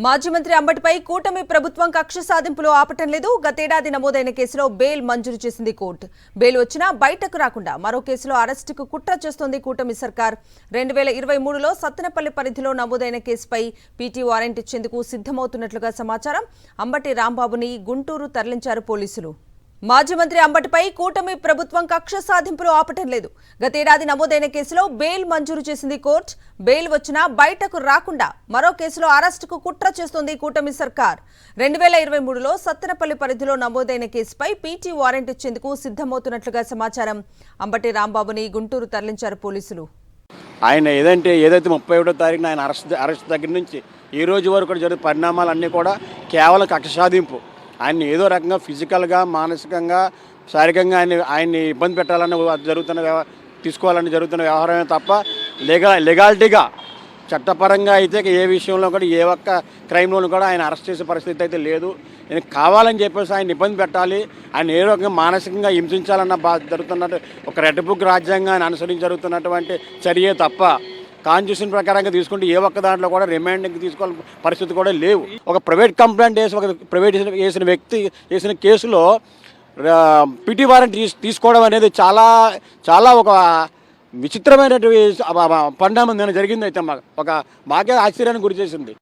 మాజీ మంత్రి అంబటిపై కూటమి ప్రభుత్వం కక్ష సాధింపులు ఆపటం లేదు. గతేడాది నమోదైన కేసులో బెయిల్ మంజూరు చేసింది కోర్టు. బెయిల్ వచ్చినా బయటకు రాకుండా మరో కేసులో అరెస్టుకు కుట్ర చేస్తోంది కూటమి సర్కార్. 2023లో సత్తెనపల్లి పరిధిలో నమోదైన కేసుపై పీటీ వారెంట్ ఇచ్చేందుకు సిద్ధమవుతున్నట్లుగా సమాచారం. అంబటి రాంబాబుని గుంటూరు తరలించారు పోలీసులు. మాజీ మంత్రి అంబటిపై కూటమి ప్రభుత్వం కక్ష సాధింపులు ఆపటం లేదు. గతేడాది నమోదైన కేసులో బెయిల్ మంజూరు చేసింది కోర్టు. బెయిల్ వచ్చినా బయటకు రాకుండా మరో కేసులో అరెస్టుకు కుట్ర చేస్తోంది కూటమి సర్కార్. 2023లో సత్తెనపల్లి పరిధిలో నమోదైన కేసుపై పీటీ వారెంట్ ఇచ్చేందుకు సిద్ధమవుతున్నట్లుగా సమాచారం. అంబటి రాంబాబుని గుంటూరు తరలించారు పోలీసులు. ఆయన ఏదైతే 31వ తారీఖున ఆయన అరెస్ట్ దగ్గర నుంచి ఈ రోజు వరకు జరుగుతున్న పరిణామాలన్నీ కూడా కేవలం కక్ష సాధింపు. ఆయన్ని ఏదో రకంగా ఫిజికల్గా, మానసికంగా, శారీరకంగా ఆయన్ని ఇబ్బంది పెట్టాలని తీసుకోవాలని జరుగుతున్న వ్యవహారమే తప్ప లీగాలిటీగా చట్టపరంగా అయితే ఏ విషయంలో కూడా ఏ ఒక్క క్రైమ్లోనూ కూడా ఆయన అరెస్ట్ చేసే పరిస్థితి అయితే లేదు. నేను కావాలని చెప్పేసి ఆయన ఇబ్బంది పెట్టాలి, ఆయన ఏ రకంగా మానసికంగా హింసించాలన్న జరుగుతున్నట్టు ఒక రెడ్ బుక్ రాజ్యాంగాన్ని అనుసరించి జరుగుతున్నటువంటి చర్యే తప్ప కాన్స్టిట్యూషన్ ప్రకారంగా తీసుకుంటే ఏ ఒక్క దాంట్లో కూడా రిమాండింగ్ తీసుకోవాల్సిన పరిస్థితి కూడా లేవు. ఒక ప్రైవేట్ కంప్లైంట్ వేసి ఒక ప్రైవేట్ చేసిన వ్యక్తి చేసిన కేసులో పీటీ వారెంట్ తీసుకోవడం అనేది చాలా చాలా ఒక విచిత్రమైనటువంటి పరిణామం జరిగింది. అయితే మాకే ఆశ్చర్యానికి గురి చేసింది.